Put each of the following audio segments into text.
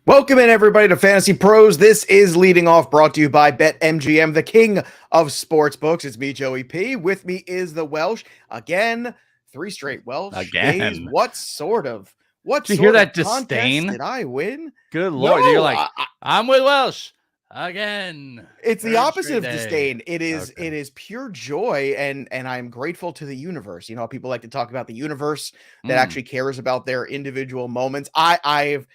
Welcome in, everybody, to Fantasy Pros. This is Leading Off, brought to you by BetMGM, the king of sportsbooks. It's me, Joey P. With me is the Welsh. Again, 3 straight Welsh days. Again. What sort of Did you hear that contest disdain? did I win? Good Lord. You're No, like, I'm with Welsh again. it's the Third opposite of straight day. disdain. It is Okay. it is pure joy, and I'm grateful to the universe. You know, people like to talk about the universe that actually cares about their individual moments. I've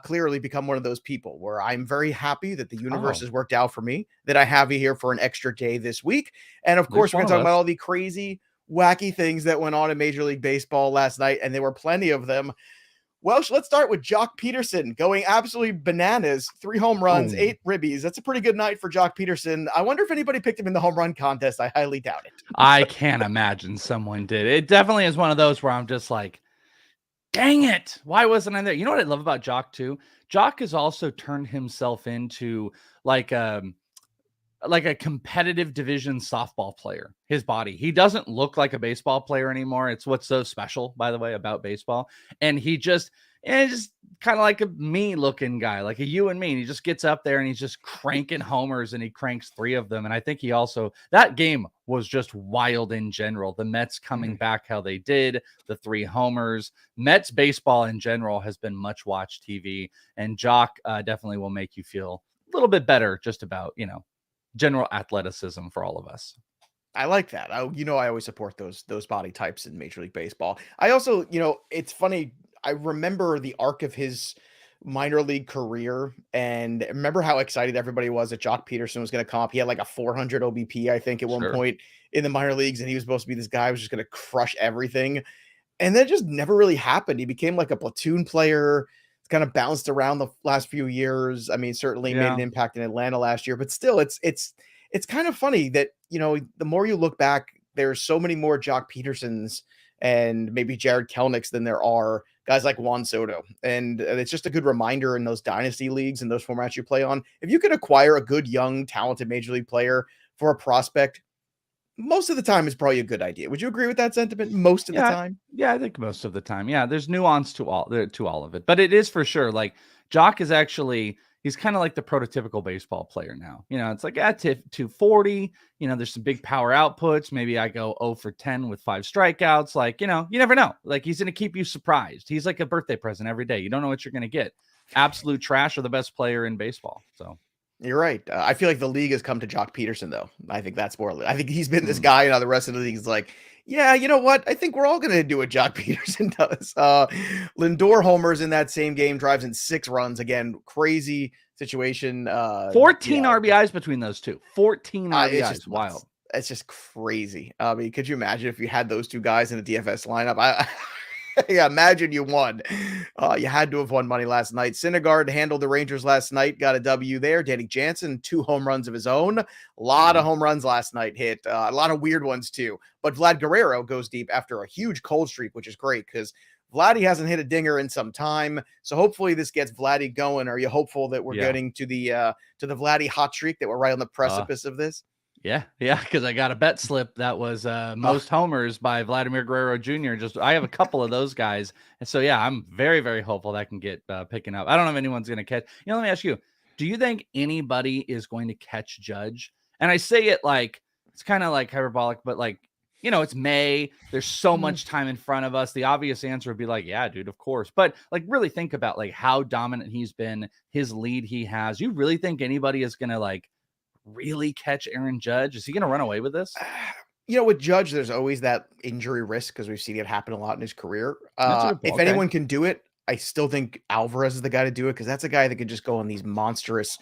clearly become one of those people where I'm very happy that the universe has worked out for me, that I have you here for an extra day this week. And of course, we're going to talk about all the crazy, wacky things that went on in Major League Baseball last night, and there were plenty of them. Welsh, let's start with Jock Peterson going absolutely bananas. 3 home runs, 8 ribbies. That's a pretty good night for Jock Peterson. I wonder if anybody picked him in the home run contest. I highly doubt it. I can't imagine someone did. It definitely is one of those where I'm just like, dang it. Why wasn't I there? You know what I love about Jock too? Jock has also turned himself into like a competitive division softball player. His body, he doesn't look like a baseball player anymore. It's what's so special, by the way, about baseball. And he just kind of like a me looking guy, like a you and me. And he just gets up there and he's just cranking homers, and he cranks 3 of them. And I think he also, that game was just wild in general. The Mets coming back how they did, the 3 homers. Mets baseball in general has been much watched TV, and Jock definitely will make you feel a little bit better just about, general athleticism for all of us. I like that. I always support those body types in Major League Baseball. I also, it's funny. I remember the arc of his minor league career, and remember how excited everybody was that Jock Peterson was going to come up. He had like a 400 OBP, I think, at one point in the minor leagues, and he was supposed to be this guy who was just going to crush everything. And that just never really happened. He became like a platoon player, kind of bounced around the last few years. I mean, certainly made an impact in Atlanta last year, but still it's kind of funny that, the more you look back, there's so many more Jock Petersons and maybe Jared Kelnicks than there are guys like Juan Soto. And it's just a good reminder in those dynasty leagues and those formats you play on. If you could acquire a good, young, talented major league player for a prospect, most of the time is probably a good idea. Would you agree with that sentiment most of the time? Yeah, I think most of the time. Yeah, there's nuance to all of it. But it is for sure. Like Jock is actually, he's kind of like the prototypical baseball player now. It's like at 240, there's some big power outputs. Maybe I go 0 for 10 with 5 strikeouts. Like, you never know. Like, he's going to keep you surprised. He's like a birthday present every day. You don't know what you're going to get. Absolute trash or the best player in baseball. So you're right. I feel like the league has come to Jock Peterson, though. I think that's more. I think he's been this guy, and the rest of the league is like, yeah, you know what? I think we're all going to do what Jock Peterson does. Lindor homers in that same game, drives in 6 runs. Again, crazy situation. 14 RBIs between those two. 14 RBIs. It's just wild. It's just crazy. I mean, could you imagine if you had those 2 guys in a DFS lineup? Yeah, imagine you won. You had to have won money last night. Syndergaard handled the Rangers last night, got a W there. Danny Jansen, 2 home runs of his own. A lot of home runs last night hit. A lot of weird ones too. But Vlad Guerrero goes deep after a huge cold streak, which is great because Vladdy hasn't hit a dinger in some time. So hopefully this gets Vladdy going. Are you hopeful that we're getting to the Vladdy hot streak, that we're right on the precipice of this? Yeah, because I got a bet slip that was most homers by Vladimir Guerrero Jr. I have a couple of those guys. And so, yeah, I'm very, very hopeful that can get picking up. I don't know if anyone's going to catch. Let me ask you, do you think anybody is going to catch Judge? And I say it like, it's kind of like hyperbolic, but like, it's May. There's so much time in front of us. The obvious answer would be like, yeah, dude, of course. But like, really think about like how dominant he's been, his lead he has. You really think anybody is going to like really catch Aaron Judge? Is he going to run away with this? With Judge, there's always that injury risk because we've seen it happen a lot in his career. If anyone can do it, I still think Alvarez is the guy to do it because that's a guy that can just go on these monstrous,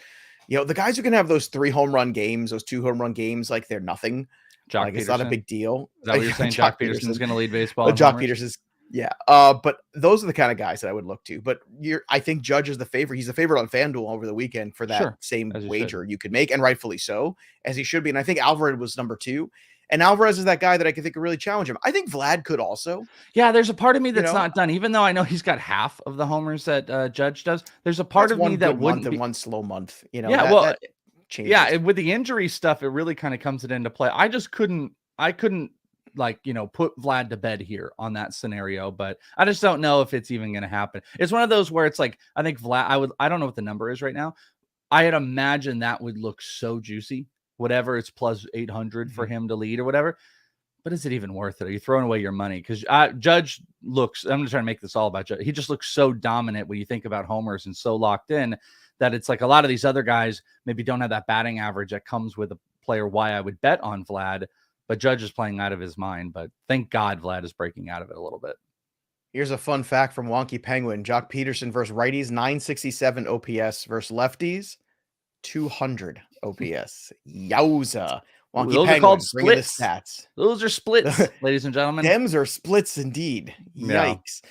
the guys who can have those 3 home run games, those 2 home run games, like they're nothing. Jock like Peterson. It's not a big deal. Is that what you're saying? Jock Peterson's going to lead baseball? Jock Peterson's. Yeah. But those are the kind of guys that I would look to. But I think Judge is the favorite. He's the favorite on FanDuel over the weekend for that same wager you could make, and rightfully so, as he should be. And I think Alvarez was number 2. And Alvarez is that guy that I could really challenge him. I think Vlad could also. Yeah, there's a part of me that's not done. Even though I know he's got half of the homers that Judge does, there's a part of me that wouldn't be one slow month. With the injury stuff, it really kind of comes into play. I couldn't like, put Vlad to bed here on that scenario, but I just don't know if it's even going to happen. It's one of those where it's like, I think Vlad, I don't know what the number is right now. I had imagined that would look so juicy, whatever it's plus 800 for him to lead or whatever. But is it even worth it? Are you throwing away your money? Because Judge looks, I'm trying to make this all about Judge. He just looks so dominant when you think about homers and so locked in that it's like a lot of these other guys maybe don't have that batting average that comes with a player. Why I would bet on Vlad, but Judge is playing out of his mind. But thank God Vlad is breaking out of it a little bit. Here's a fun fact from Wonky Penguin. Jock Peterson versus righties, 967 OPS versus lefties, 200 OPS. Yowza. Wonky Those Penguin, are called bringing the splits. stats. Those are splits, ladies and gentlemen. Dems are splits indeed. Yeah. Yikes.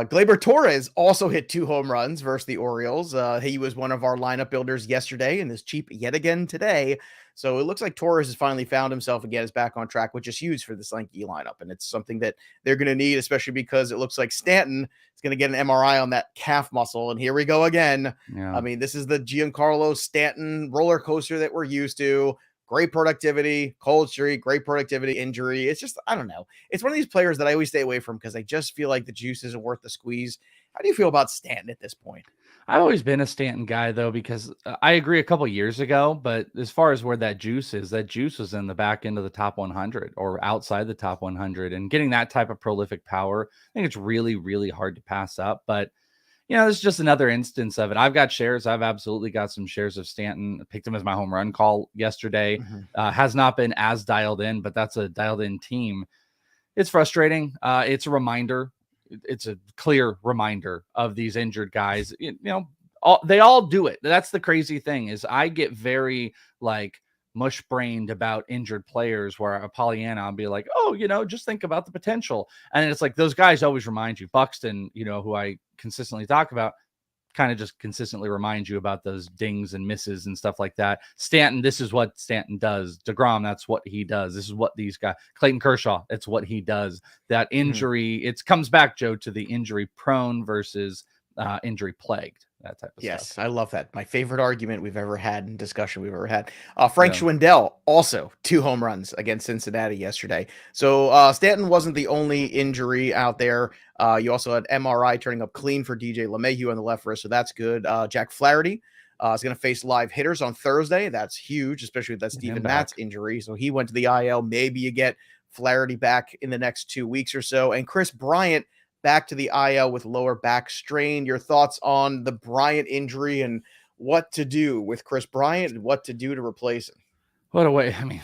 Gleyber Torres also hit 2 home runs versus the Orioles. He was one of our lineup builders yesterday and is cheap yet again today. So it looks like Torres has finally found himself again, is back on track, which is huge for this lanky lineup. And it's something that they're going to need, especially because it looks like Stanton is going to get an MRI on that calf muscle. And here we go again. Yeah. I mean, this is the Giancarlo Stanton roller coaster that we're used to. Great productivity, cold streak, great productivity, injury. It's just, I don't know. It's one of these players that I always stay away from because I just feel like the juice isn't worth the squeeze. How do you feel about Stanton at this point? I've always been a Stanton guy, though, because I agree a couple years ago. But as far as where that juice was in the back end of the top 100 or outside the top 100. And getting that type of prolific power, I think it's really, really hard to pass up. But this is just another instance of it. I've got shares. I've absolutely got some shares of Stanton. I picked him as my home run call yesterday. Has not been as dialed in, but that's a dialed in team. It's frustrating. It's a reminder. It's a clear reminder of these injured guys. They all do it. That's the crazy thing is I get very like mush brained about injured players where a Pollyanna, I'll be like, oh, just think about the potential. And it's like, those guys always remind you. Buxton, who I consistently talk about, kind of just consistently remind you about those dings and misses and stuff like that. Stanton, this is what Stanton does. DeGrom, that's what he does. This is what these guys, Clayton Kershaw, it's what he does. That injury, it comes back, Joe, to the injury prone versus injury plagued. That type of stuff. Yes, I love that. My favorite argument we've ever had in discussion we've ever had. Frank Schwindel, also 2 home runs against Cincinnati yesterday. So Stanton wasn't the only injury out there. You also had MRI turning up clean for DJ LeMahieu on the left wrist, so that's good. Jack Flaherty is going to face live hitters on Thursday. That's huge, especially with that Steven Matz injury. So he went to the IL. Maybe you get Flaherty back in the next 2 weeks or so. And Chris Bryant back to the IL with lower back strain. Your thoughts on the Bryant injury and what to do with Chris Bryant and what to do to replace him? What a way. I mean,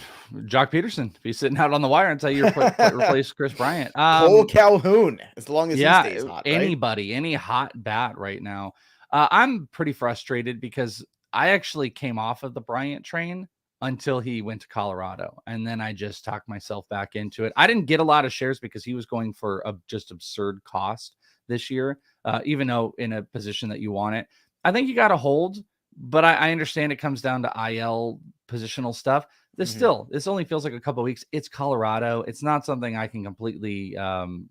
Jock Peterson, be sitting out on the wire until you replace Chris Bryant. Cole Calhoun, as long as he stays hot. Anybody, right? any hot bat right now. I'm pretty frustrated because I actually came off of the Bryant train until he went to Colorado. And then I just talked myself back into it. I didn't get a lot of shares because he was going for a just absurd cost this year, even though in a position that you want it. I think you got to hold, but I understand it comes down to IL positional stuff. This only feels like a couple of weeks. It's Colorado. It's not something I can completely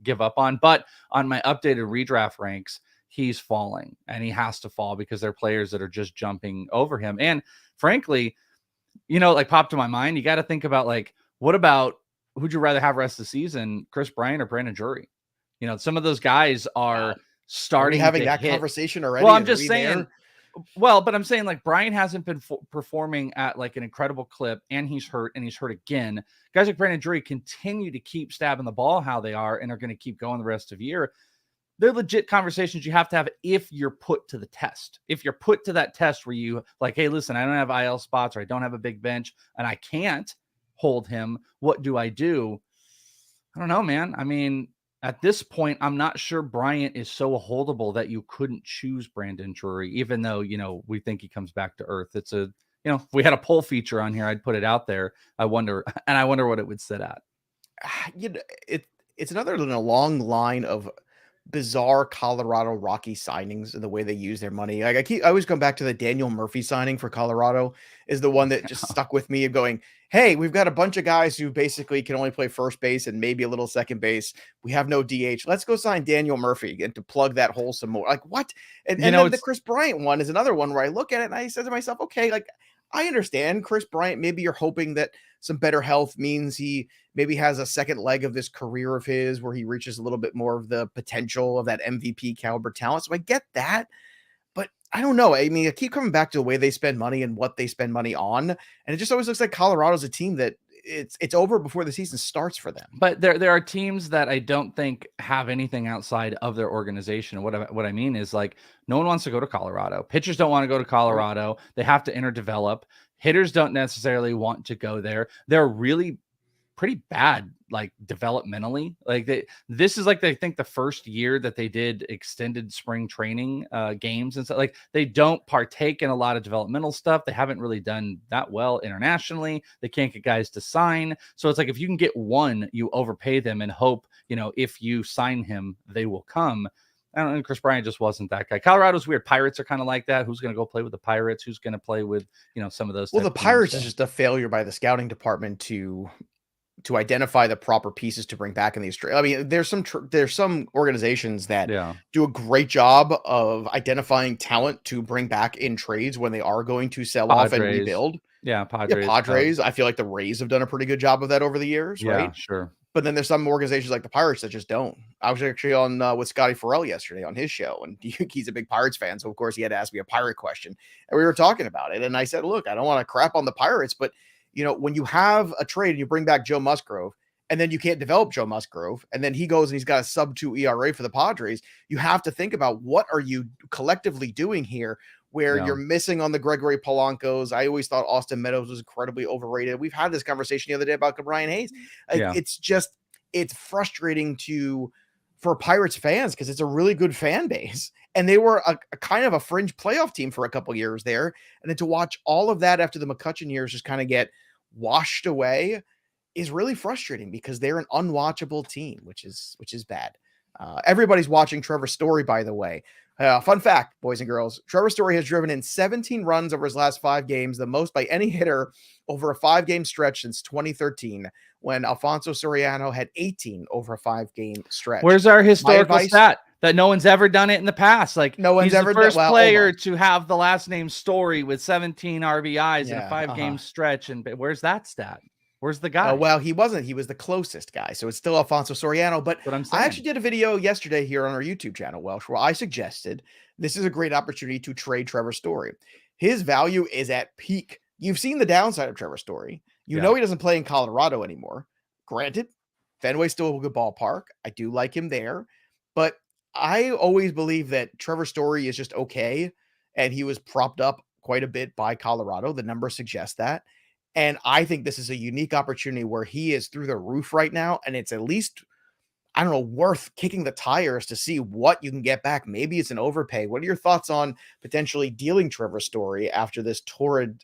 give up on. But on my updated redraft ranks, he's falling and he has to fall because there are players that are just jumping over him. And frankly, like popped to my mind, you got to think about like, what about who'd you rather have rest of the season, Chris Bryant or Brandon Drury? Some of those guys are starting having that hit. conversation already. Well, I'm just saying. Well, but I'm saying like Bryant hasn't been performing at like an incredible clip, and he's hurt again. Guys like Brandon Drury continue to keep stabbing the ball how they are and are going to keep going the rest of the year. They're legit conversations you have to have if you're put to the test. If you're put to that test where you like, hey, listen, I don't have IL spots or I don't have a big bench and I can't hold him. What do? I don't know, man. I mean, at this point, I'm not sure Bryant is so holdable that you couldn't choose Brandon Drury, even though, we think he comes back to earth. It's if we had a poll feature on here, I'd put it out there. I wonder what it would sit at. It's another in a long line of bizarre Colorado Rocky signings and the way they use their money. Like I always come back to the Daniel Murphy signing for Colorado is the one that just stuck with me of going, hey, we've got a bunch of guys who basically can only play first base and maybe a little second base. We have no DH. Let's go sign Daniel Murphy and to plug that hole some more. Like what? And then the Chris Bryant one is another one where I look at it and I said to myself, okay, like I understand Chris Bryant. Maybe you're hoping that some better health means he maybe has a second leg of this career of his where he reaches a little bit more of the potential of that MVP caliber talent. So I get that. But I don't know. I mean, I keep coming back to the way they spend money and what they spend money on. And it just always looks like Colorado's a team that it's over before the season starts for them. But there are teams that I don't think have anything outside of their organization. What I mean is, like, no one wants to go to Colorado. Pitchers don't want to go to Colorado. They have to interdevelop. Hitters don't necessarily want to go there. They're really pretty bad, like, developmentally. Like, this is like, I think, the first year that they did extended spring training games and stuff. Like, they don't partake in a lot of developmental stuff. They haven't really done that well internationally. They can't get guys to sign. So it's like, if you can get one, you overpay them and hope, if you sign him, they will come. I don't know. Chris Bryant just wasn't that guy. Colorado's weird. Pirates are kind of like that. Who's going to go play with the Pirates? Who's going to play with, some of those? Well, the Pirates is just a failure by the scouting department to identify the proper pieces to bring back in these trades. I mean, there's some organizations that do a great job of identifying talent to bring back in trades when they are going to sell off and rebuild. Yeah, Padres. Padres. I feel like the Rays have done a pretty good job of that over the years, right? Yeah, sure. But then there's some organizations like the Pirates that just don't. I was actually on with Scotty Farrell yesterday on his show, and he's a big Pirates fan, so of course he had to ask me a Pirate question, and we were talking about it. And I said, look, I don't want to crap on the Pirates, but when you have a trade and you bring back Joe Musgrove, and then you can't develop Joe Musgrove, and then he goes and he's got a sub-2 ERA for the Padres, you have to think about what are you collectively doing here where you're missing on the Gregory Polanco's. I always thought Austin Meadows was incredibly overrated. We've had this conversation the other day about Brian Hayes. It's frustrating for Pirates fans because it's a really good fan base. And they were a kind of a fringe playoff team for a couple years there. And then to watch all of that after the McCutchen years just kind of get washed away is really frustrating because they're an unwatchable team, which is bad. Everybody's watching Trevor Story, by the way. Fun fact, boys and girls, Trevor Story has driven in 17 runs over his last 5 games, the most by any hitter over a 5-game stretch since 2013, when Alfonso Soriano had 18 over a 5-game stretch. Where's our historical stat that no one's ever done it in the past? Like, no one's ever the first player to have the last name Story with 17 RBIs in a 5-game stretch. And where's that stat? Where's the guy? Well, he wasn't. He was the closest guy. So it's still Alfonso Soriano. But I actually did a video yesterday here on our YouTube channel, Welsh, where I suggested this is a great opportunity to trade Trevor Story. His value is at peak. You've seen the downside of Trevor Story. You know he doesn't play in Colorado anymore. Granted, Fenway's still a good ballpark. I do like him there. But I always believe that Trevor Story is just okay. And he was propped up quite a bit by Colorado. The numbers suggest that. And I think this is a unique opportunity where he is through the roof right now. And it's at least, I don't know, worth kicking the tires to see what you can get back. Maybe it's an overpay. What are your thoughts on potentially dealing Trevor Story after this torrid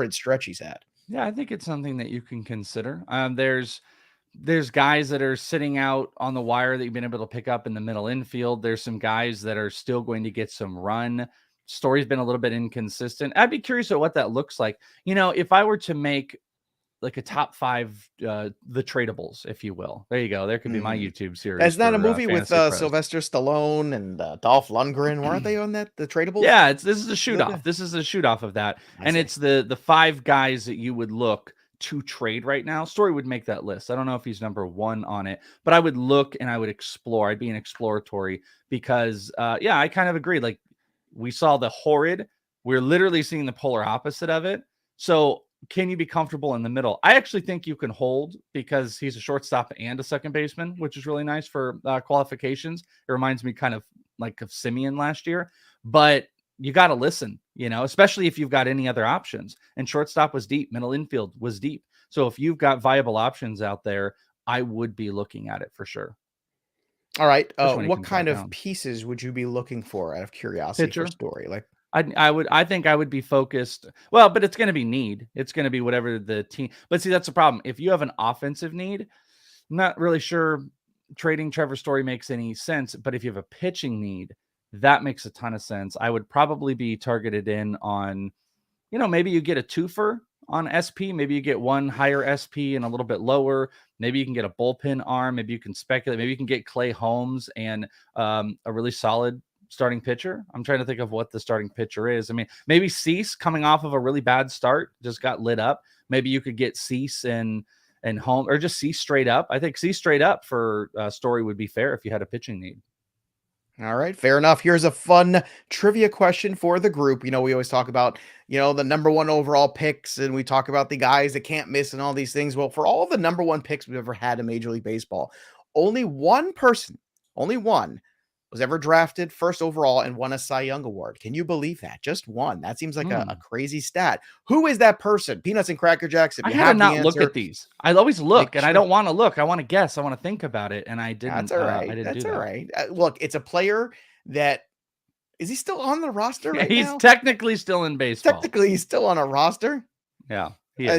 stretch he's had? Yeah, I think it's something that you can consider. There's guys that are sitting out on the wire that you've been able to pick up in the middle infield. There's some guys that are still going to get some run. Story's been a little bit inconsistent. I'd be curious at what that looks like. If I were to make like a top 5, the tradables, if you will. There you go. There could be my YouTube series. Isn't that a movie with Sylvester Stallone and Dolph Lundgren? Weren't they on that? The tradables? Yeah, this is a shoot off. This is a shoot off of that. It's the 5 guys that you would look to trade right now. Story would make that list. I don't know if he's number 1 on it, but I would look and I would explore. I'd be an exploratory because I kind of agree. Like, we saw the horrid. We're literally seeing the polar opposite of it. So can you be comfortable in the middle? I actually think you can hold because he's a shortstop and a second baseman, which is really nice for qualifications. It reminds me kind of like of Simeon last year, but you got to listen, especially if you've got any other options. And shortstop was deep. Middle infield was deep. So if you've got viable options out there, I would be looking at it for sure. All right. What kind of pieces would you be looking for out of curiosity Pitcher. for Story? Like, I think I would be focused. Well, but it's going to be need. It's going to be whatever the team. But see, that's the problem. If you have an offensive need, I'm not really sure trading Trevor Story makes any sense. But if you have a pitching need, that makes a ton of sense. I would probably be targeted in on, maybe you get a twofer on SP. Maybe you get one higher SP and a little bit lower. Maybe you can get a bullpen arm. Maybe you can speculate. Maybe you can get Clay Holmes and a really solid starting pitcher. I'm trying to think of what the starting pitcher is. I mean, maybe Cease coming off of a really bad start, just got lit up. Maybe you could get Cease and home, or just Cease straight up. I think Cease straight up for Story would be fair if you had a pitching need. All right, fair enough. Here's a fun trivia question for the group. We always talk about, the number one overall picks, and we talk about the guys that can't miss and all these things. Well, for all the number one picks we've ever had in Major League Baseball, only one person, only one, was ever drafted first overall and won a Cy Young Award. Can you believe that? Just one. That seems like a crazy stat. Who is that person? Peanuts and Cracker Jacks. If you have the answer, look at these. I always look, and I don't want to look. I want to guess. I want to think about it, and I didn't. That's all right. I didn't That's do all that. right. Look, it's a player that is he still on the roster right He's now? technically still in baseball. Technically, he's still on a roster. Yeah.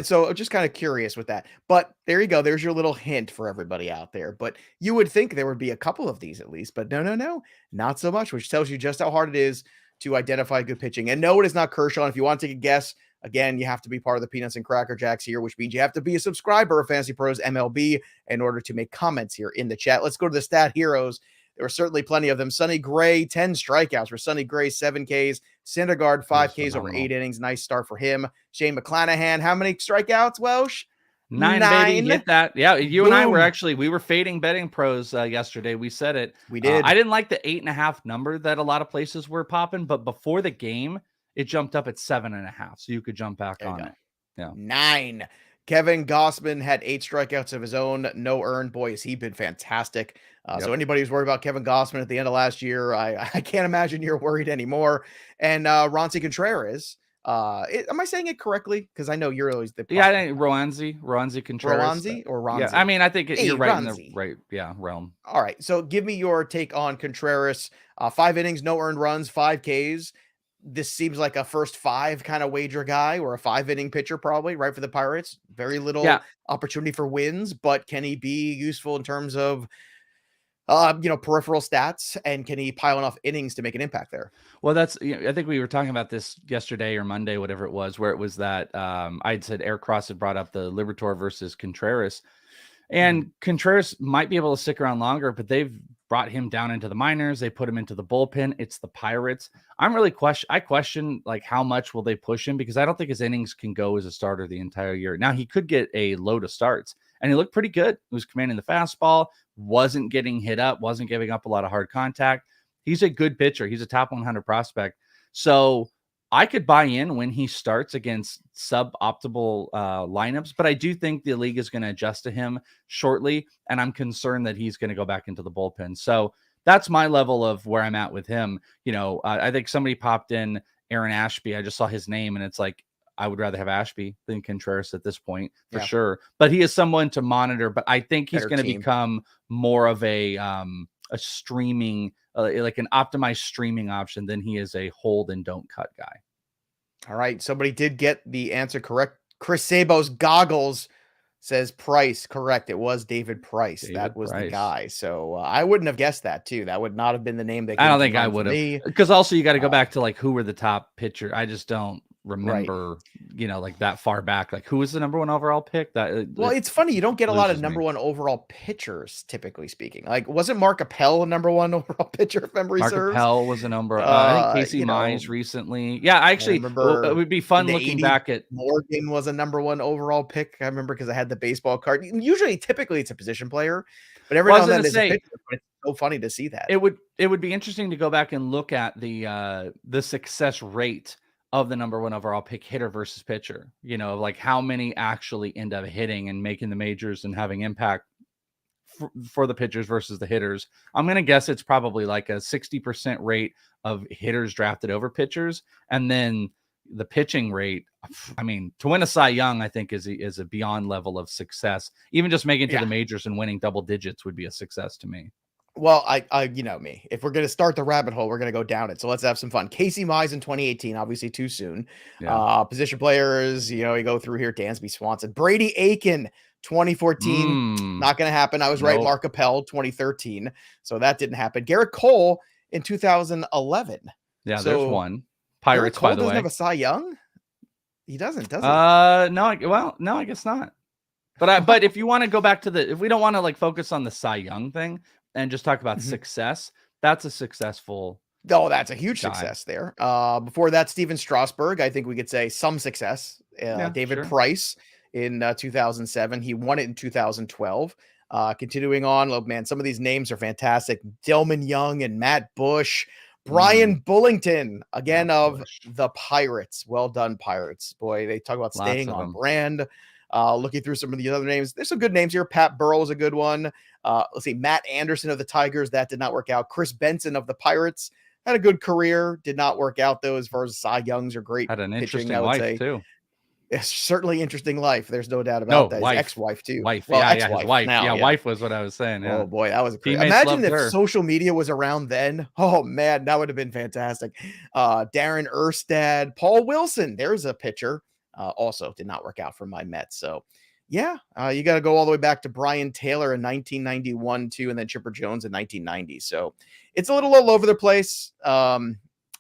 So I'm just kind of curious with that. But there you go. There's your little hint for everybody out there. But you would think there would be a couple of these at least. But no, not so much, which tells you just how hard it is to identify good pitching. And no, it is not Kershaw. And if you want to take a guess, again, you have to be part of the Peanuts and Cracker Jacks here, which means you have to be a subscriber of Fantasy Pros MLB in order to make comments here in the chat. Let's go to the stat heroes. There were certainly plenty of them. Sonny Gray, 10 strikeouts for Sonny Gray, 7 Ks. Syndergaard, 5 Ks over 8 innings. Nice start for him. Shane McClanahan, how many strikeouts, Welsh? 9, baby. Hit that. Yeah, you and I were we were fading betting pros yesterday. We said it. We did. I didn't like the 8.5 number that a lot of places were popping, but before the game, it jumped up at 7.5. So you could jump back on it. Yeah. 9. Kevin Gossman had 8 strikeouts of his own, no earned. Boy, has he been fantastic. So anybody who's worried about Kevin Gossman at the end of last year, I can't imagine you're worried anymore. And Ronzi Contreras, am I saying it correctly? Because I know you're always the I think Ronzi Contreras. Ronzi or Ronzi? Yeah, I mean, I think you're right Ronzi. in the right realm. All right, so give me your take on Contreras. 5 innings, no earned runs, 5 Ks. This seems like a first 5 kind of wager guy, or a 5-inning pitcher probably, right, for the Pirates. Very little opportunity for wins, but can he be useful in terms of peripheral stats, and can he pile enough innings to make an impact there? Well, that's, I think we were talking about this yesterday or Monday, whatever it was, where it was that I'd said Eric Cross had brought up the Liberatore versus Contreras, and Contreras might be able to stick around longer, but they've brought him down into the minors. They put him into the bullpen. It's the Pirates. I question like how much will they push him, because I don't think his innings can go as a starter the entire year. Now he could get a load of starts, and he looked pretty good. He was commanding the fastball, wasn't getting hit up, wasn't giving up a lot of hard contact. He's a good pitcher. He's a top 100 prospect. So I could buy in when he starts against suboptimal lineups, but I do think the league is going to adjust to him shortly, and I'm concerned that he's going to go back into the bullpen. So that's my level of where I'm at with him. I think somebody popped in Aaron Ashby. I just saw his name, and it's like, I would rather have Ashby than Contreras at this point, for sure. But he is someone to monitor. But I think he's going to become more of a streaming, like an optimized streaming option than he is a hold and don't cut guy. All right. Somebody did get the answer correct. Chris Sabo's goggles says Price. Correct. It was David Price. That was the guy. So I wouldn't have guessed that too. That would not have been the name. I don't think I would have. Because also you got to go back to like who were the top pitcher. I just don't remember, like that far back. Like who was the number 1 overall pick? It's funny, you don't get a lot of number 1 overall pitchers, typically speaking. Like, wasn't Mark Appel a number 1 overall pitcher, if memory serves? Mark Appel was a number. I think Casey Mize recently. Yeah, I actually remember. It would be fun looking back at Morgan was a number 1 overall pick. I remember because I had the baseball card. Typically it's a position player, but every now and then there's a pitcher. But it's so funny to see that. It would be interesting to go back and look at the success rate of the number 1 overall pick hitter versus pitcher, like how many actually end up hitting and making the majors and having impact for the pitchers versus the hitters. I'm going to guess it's probably like a 60% rate of hitters drafted over pitchers. And then the pitching rate, I mean, to win a Cy Young, I think is a beyond level of success. Even just making it to the majors and winning double digits would be a success to me. Well, I you know me. If we're going to start the rabbit hole, we're going to go down it. So let's have some fun. Casey Mize in 2018, obviously too soon. Position players, you go through here. Dansby Swanson. Brady Aiken, 2014. Not going to happen. I was right. Mark Appel, 2013. So that didn't happen. Garrett Cole in 2011. Yeah, so there's one. Pirates, by the way. Doesn't have a Cy Young? He doesn't, does he? No, I guess not. But if you want to go back to if we don't want to like focus on the Cy Young thing and just talk about success, that's a successful Oh, that's a huge guy. success there. Before that, Steven Strasburg, I think we could say some success. Yeah, David sure. Price in 2007. He won it in 2012. Continuing on, oh man, some of these names are fantastic. Dillman Young and Matt Bush. Mm, Brian Bullington, again Matt of Bush. the Pirates. Well done, Pirates. Boy, they talk about Lots staying of on them. brand. Looking through some of the other names, there's some good names here. Pat Burrell is a good one. Let's see, Matt Anderson of the Tigers. That did not work out. Chris Benson of the Pirates had a good career. Did not work out, though, as far as Cy Young's or great Had an pitching, I interesting would life say. too. It's certainly interesting life. There's no doubt No, about that. His wife. ex-wife, too. Wife. Well, Yeah, his ex-wife wife. now, Yeah, yeah. wife was what I was saying. Yeah. Oh boy, that was great. Teammates Imagine loved if her. social media was around then. Oh man, that would have been fantastic. Darren Erstad, Paul Wilson. There's a pitcher. Also did not work out for my Mets. So yeah, you got to go all the way back to Brian Taylor in 1991 too, and then Chipper Jones in 1990. So it's a little all over the place. But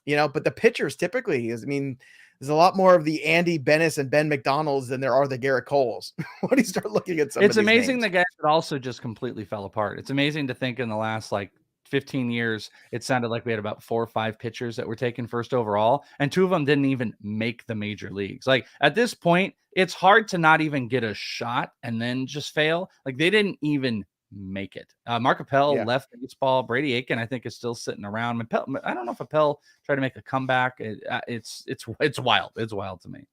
the pitchers typically is, I mean, there's a lot more of the Andy Bennis and Ben McDonald's than there are the Garrett Coles when you start looking at some of It's these amazing names. the guys that also just completely fell apart. It's amazing to think in the last like 15 years, it sounded like we had about 4 or 5 pitchers that were taken first overall, and 2 of them didn't even make the major leagues. Like at this point, it's hard to not even get a shot and then just fail. Like they didn't even make it. Mark Appel Yeah. left baseball. Brady Aiken, I think, is still sitting around. I don't know if Appel tried to make a comeback. It's wild. It's wild to me.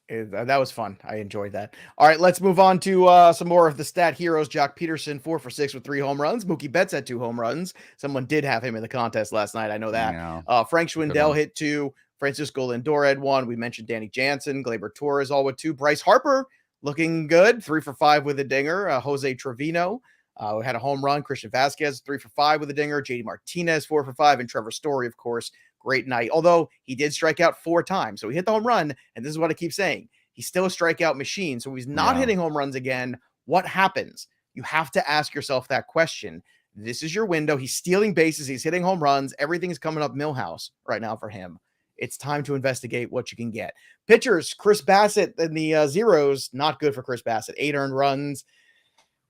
That was fun. I enjoyed that. All right, let's move on to some more of the stat heroes. Jock Peterson, 4 for 6 with 3 home runs. Mookie Betts had 2 home runs. Someone did have him in the contest last night. I know that. Yeah, Frank good Schwindel one. hit 2. Francisco Lindor had 1. We mentioned Danny Jansen. Gleyber Torres all with 2. Bryce Harper looking good, 3 for 5 with a dinger. Jose Trevino had a home run. Christian Vasquez, 3 for 5 with a dinger. JD Martinez, 4 for 5. And Trevor Story, of course, great night. Although he did strike out 4 times. So he hit the home run. And this is what I keep saying. He's still a strikeout machine. So he's not Yeah. hitting home runs again. What happens? You have to ask yourself that question. This is your window. He's stealing bases. He's hitting home runs. Everything is coming up Millhouse right now for him. It's time to investigate what you can get. Pitchers, Chris Bassett in the zeros, not good for Chris Bassett. 8 earned runs.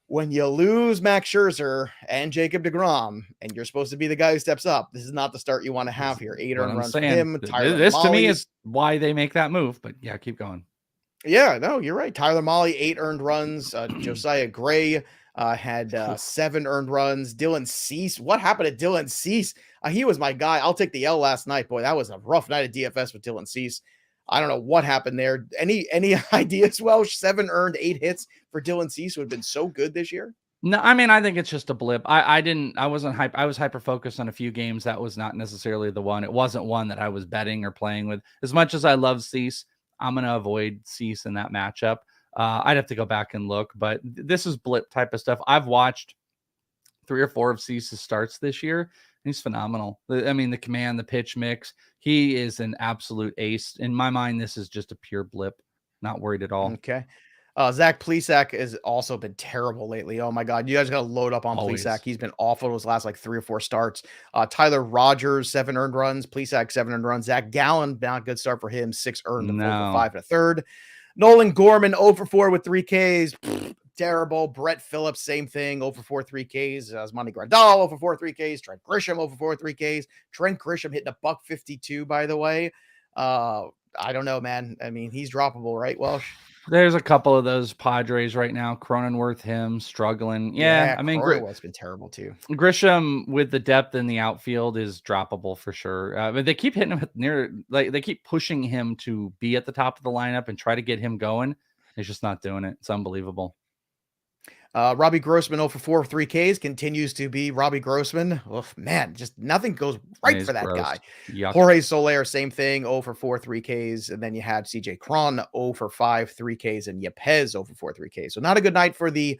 When you lose Max Scherzer and Jacob deGrom, and you're supposed to be the guy who steps up, this is not the start you want to have here. 8 What earned I'm runs for saying. him. Tyler This to me Mahle, is why they make that move. But yeah, keep going. yeah, no, you're right. Tyler Mahle, 8 earned runs. Josiah Gray had 7 earned runs. Dylan Cease. What happened to Dylan Cease? He was my guy. I'll take the L last night. Boy, that was a rough night of DFS with Dylan Cease. I don't know what happened there. Any ideas? Well, 7 earned, 8 hits for Dylan Cease, who had been so good this year. No, I mean, I think it's just a blip. I wasn't hype. I was hyper focused on a few games. That was not necessarily the one. It wasn't one that I was betting or playing with. As much as I love Cease, I'm going to avoid Cease in that matchup. I'd have to go back and look, but this is blip type of stuff. I've watched 3 or 4 of Cease's starts this year. He's phenomenal. I mean, the command, the pitch mix, he is an absolute ace. In my mind, this is just a pure blip. Not worried at all. Okay. Zach Plesac has also been terrible lately. Oh my God. You guys got to load up on Always. Plesac. He's been awful his last like 3 or 4 starts. Tyler Rogers, 7 earned runs. Plesac, 7 earned runs. Zach Gallen, not a good start for him. 6 earned, 4 for 5 and a third. Nolan Gorman, 0 for 4 with 3 Ks. Terrible. Brett Phillips, same thing. 0 for 4, 3 Ks. Osmani Grandal, 0 for 4, 3 Ks. Trent Grisham, 0 for 4, 3 Ks. Trent Grisham hitting a $152, by the way. I don't know, man. I mean, he's droppable, right, Welsh? There's a couple of those Padres right now. Cronenworth, him struggling. Yeah, I mean, Cronenworth's been terrible too. Grisham with the depth in the outfield is droppable for sure. But they keep hitting him they keep pushing him to be at the top of the lineup and try to get him going. He's just not doing it. It's unbelievable. Robbie Grossman, 0 for 4, 3 Ks, continues to be Robbie Grossman. Oh, man, just nothing goes right for that guy. Yuck. Jorge Soler, same thing, 0 for 4, 3 Ks. And then you had CJ Cron, 0 for 5, 3 Ks, and Yepez, 0 for 4, 3 Ks. So not a good night for the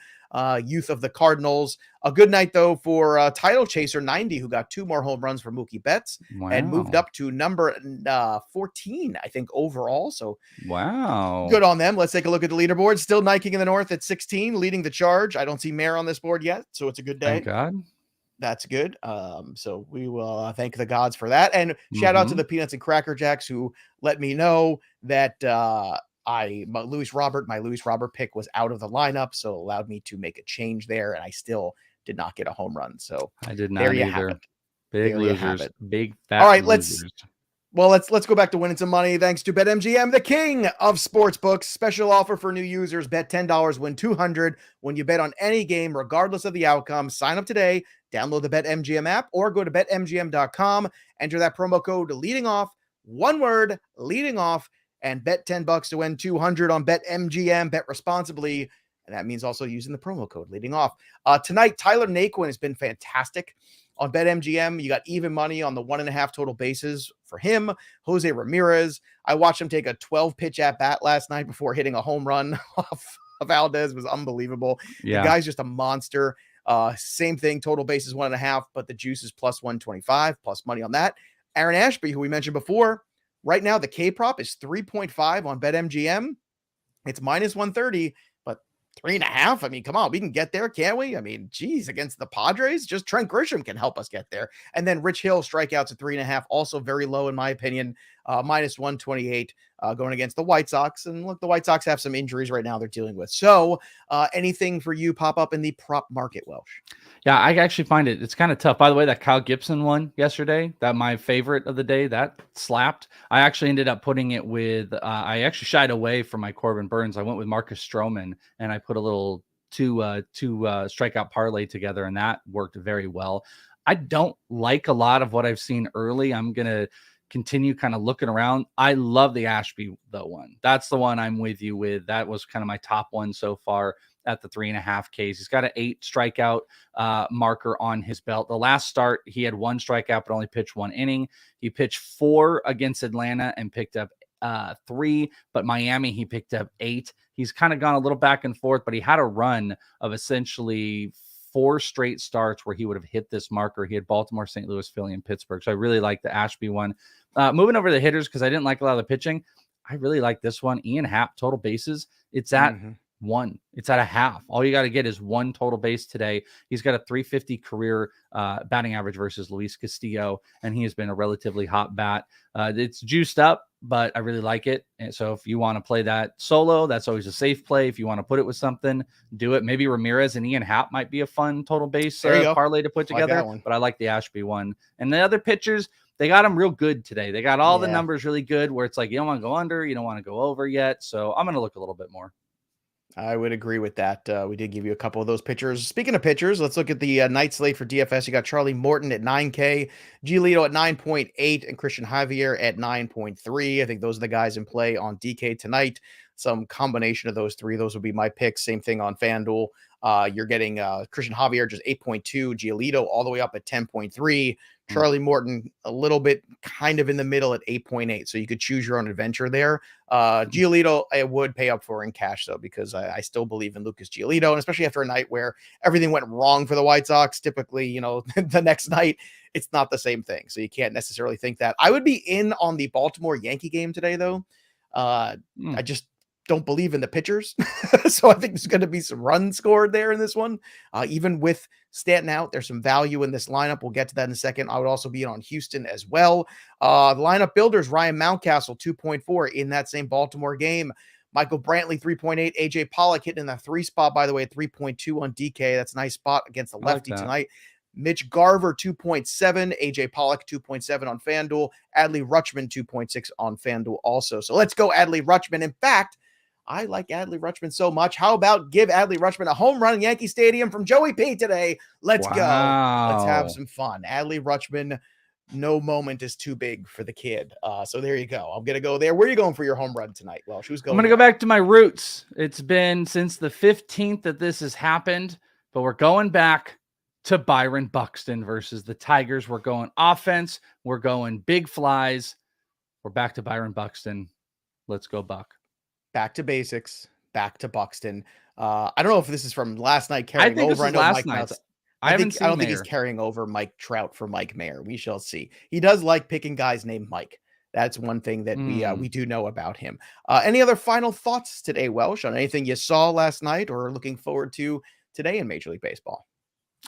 youth of the Cardinals. A good night, though, for title chaser 90, who got 2 more home runs for Mookie Betts and moved up to number 14, I think, overall. So wow, good on them. Let's take a look at the leaderboard. Still Nike in the north at 16, leading the charge. I don't see Mayor on this board yet, so it's a good day. Thank God. That's good. So we will thank the gods for that. And shout out to the Peanuts and Cracker Jacks who let me know that my Luis Robert pick was out of the lineup, so allowed me to make a change there, and I still did not get a home run. So I did not there you either. have it. Big There you have losers. it. Big All fat right, losers. let's go back to winning some money. Thanks to BetMGM, the king of sportsbooks. Special offer for new users: bet $10, win 200 when you bet on any game, regardless of the outcome. Sign up today. Download the BetMGM app or go to betmgm.com. Enter that promo code leading off. One word, leading off, and bet $10 to win 200 on BetMGM. Bet responsibly. And that means also using the promo code leading off. Tonight, Tyler Naquin has been fantastic. On BetMGM, you got even money on the 1.5 total bases for him. Jose Ramirez, I watched him take a 12-pitch at bat last night before hitting a home run off of Valdez. It was unbelievable. The Yeah. guy's just a monster. Same thing, total bases 1.5, but the juice is plus 125, plus money on that. Aaron Ashby, who we mentioned before, right now the K prop is 3.5 on BetMGM. It's minus 130. 3.5. I mean, come on, we can get there, can't we? I mean, geez, against the Padres, just Trent Grisham can help us get there. And then Rich Hill strikeouts at 3.5, also very low in my opinion. Minus 128 going against the White Sox. And look, the White Sox have some injuries right now they're dealing with. So anything for you pop up in the prop market, Welsh? Yeah, I actually find it's kind of tough. By the way, that Kyle Gibson one yesterday, that my favorite of the day, that slapped. I actually ended up putting it with, I actually shied away from my Corbin Burns. I went with Marcus Stroman, and I put a little two strikeout parlay together, and that worked very well. I don't like a lot of what I've seen early. I'm going to continue kind of looking around. I love the Ashby, though, one. That's the one I'm with you with. That was kind of my top one so far at the 3.5 Ks. He's got an 8 strikeout marker on his belt. The last start, he had 1 strikeout, but only pitched 1 inning. He pitched 4 against Atlanta and picked up 3, but Miami, he picked up 8. He's kind of gone a little back and forth, but he had a run of essentially 4 straight starts where he would have hit this marker. He had Baltimore, St. Louis, Philly, and Pittsburgh. So I really like the Ashby one. Moving over to the hitters, because I didn't like a lot of the pitching, I really like this one. Ian Happ, total bases. It's at 1. It's at a half. All you got to get is 1 total base today. He's got a 350 career batting average versus Luis Castillo, and he has been a relatively hot bat. It's juiced up, but I really like it. And so if you want to play that solo, that's always a safe play. If you want to put it with something, do it. Maybe Ramirez and Ian Happ might be a fun total base parlay to put together, but I like the Ashby one. And the other pitchers, they got them real good today. They got all the numbers really good where it's like you don't want to go under, you don't want to go over yet. So I'm going to look a little bit more. I would agree with that. We did give you a couple of those pitchers. Speaking of pitchers, let's look at the night slate for DFS. You got Charlie Morton at 9K, Giolito at 9.8, and Christian Javier at 9.3. I think those are the guys in play on DK tonight. Some combination of those three. Those would be my picks. Same thing on FanDuel. You're getting Christian Javier just 8.2, Giolito all the way up at 10.3. Charlie Morton a little bit kind of in the middle at 8.8. So you could choose your own adventure there. Giolito, I would pay up for in cash, though, because I still believe in Lucas Giolito, and especially after a night where everything went wrong for the White Sox. Typically, the next night, it's not the same thing. So you can't necessarily think that. I would be in on the Baltimore Yankee game today, though. I just don't believe in the pitchers. So I think there's going to be some runs scored there in this one. Even with Stanton out, there's some value in this lineup. We'll get to that in a second. I would also be on Houston as well. The lineup builders, Ryan Mountcastle, 2.4 in that same Baltimore game. Michael Brantley, 3.8. AJ Pollock hitting in the 3 spot, by the way, at 3.2 on DK. That's a nice spot against the lefty tonight. Mitch Garver, 2.7. AJ Pollock, 2.7 on FanDuel. Adley Rutschman, 2.6 on FanDuel also. So let's go Adley Rutschman. In fact, I like Adley Rutschman so much. How about give Adley Rutschman a home run in Yankee Stadium from Joey P today? Let's go. Let's have some fun. Adley Rutschman, no moment is too big for the kid. So there you go. I'm going to go there. Where are you going for your home run tonight? Well, who's going? I'm going to go back to my roots. It's been since the 15th that this has happened, but we're going back to Byron Buxton versus the Tigers. We're going offense. We're going big flies. We're back to Byron Buxton. Let's go, Buck. Back to basics, back to Buxton. I don't know if this is from last night carrying over. I know last Mike night. I don't think he's carrying over Mike Trout for Mike Mayer. We shall see. He does like picking guys named Mike. That's one thing that we do know about him. Any other final thoughts today, Welsh, on anything you saw last night or looking forward to today in Major League Baseball?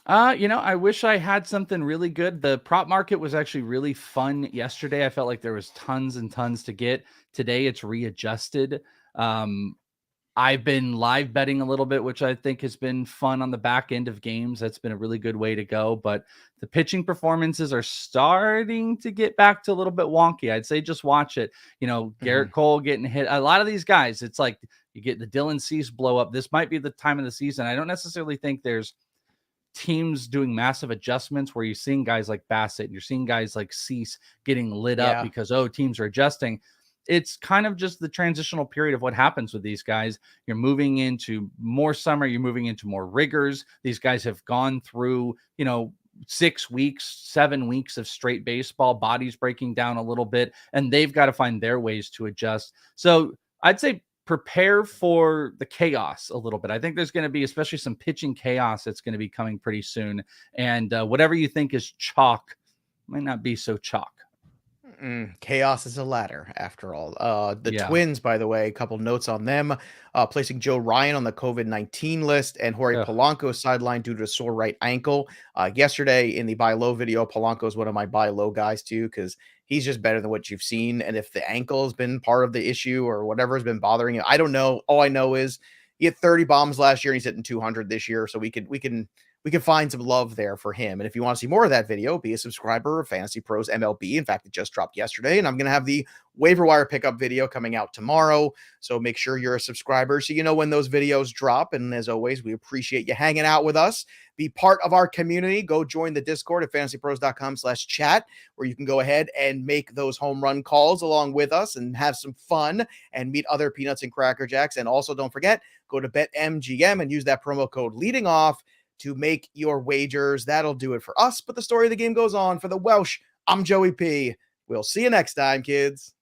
I wish I had something really good. The prop market was actually really fun yesterday. I felt like there was tons and tons to get. Today it's readjusted. I've been live betting a little bit, which I think has been fun on the back end of games. That's been a really good way to go. But the pitching performances are starting to get back to a little bit wonky. I'd say just watch it. Mhm. Garrett Cole getting hit. A lot of these guys, it's like you get the Dylan Cease blow up. This might be the time of the season. I don't necessarily think there's teams doing massive adjustments where you're seeing guys like Bassett and you're seeing guys like Cease getting lit up Yeah. because, teams are adjusting. It's kind of just the transitional period of what happens with these guys. You're moving into more summer, you're moving into more rigors. These guys have gone through, 6 weeks, 7 weeks of straight baseball, bodies breaking down a little bit, and they've got to find their ways to adjust. So I'd say prepare for the chaos a little bit. I think there's going to be, especially some pitching chaos that's going to be coming pretty soon. And whatever you think is chalk might not be so chalk. Chaos is a ladder, after all. The Yeah. Twins, by the way, a couple notes on them, placing Joe Ryan on the COVID-19 list and Jorge Ugh. Polanco sidelined due to a sore right ankle. Yesterday in the buy low video, Polanco is one of my buy low guys too, because he's just better than what you've seen. And if the ankle has been part of the issue or whatever has been bothering you, I don't know. All I know is he hit 30 bombs last year and he's hitting 200 this year. So we can find some love there for him. And if you want to see more of that video, be a subscriber of Fantasy Pros MLB. In fact, it just dropped yesterday, and I'm going to have the waiver wire pickup video coming out tomorrow. So make sure you're a subscriber so you know when those videos drop. And as always, we appreciate you hanging out with us. Be part of our community. Go join the Discord at fantasypros.com/chat, where you can go ahead and make those home run calls along with us and have some fun and meet other peanuts and cracker jacks. And also don't forget, go to BetMGM and use that promo code leading off to make your wagers. That'll do it for us, but the story of the game goes on. For the Welsh, I'm Joey P. We'll see you next time, kids.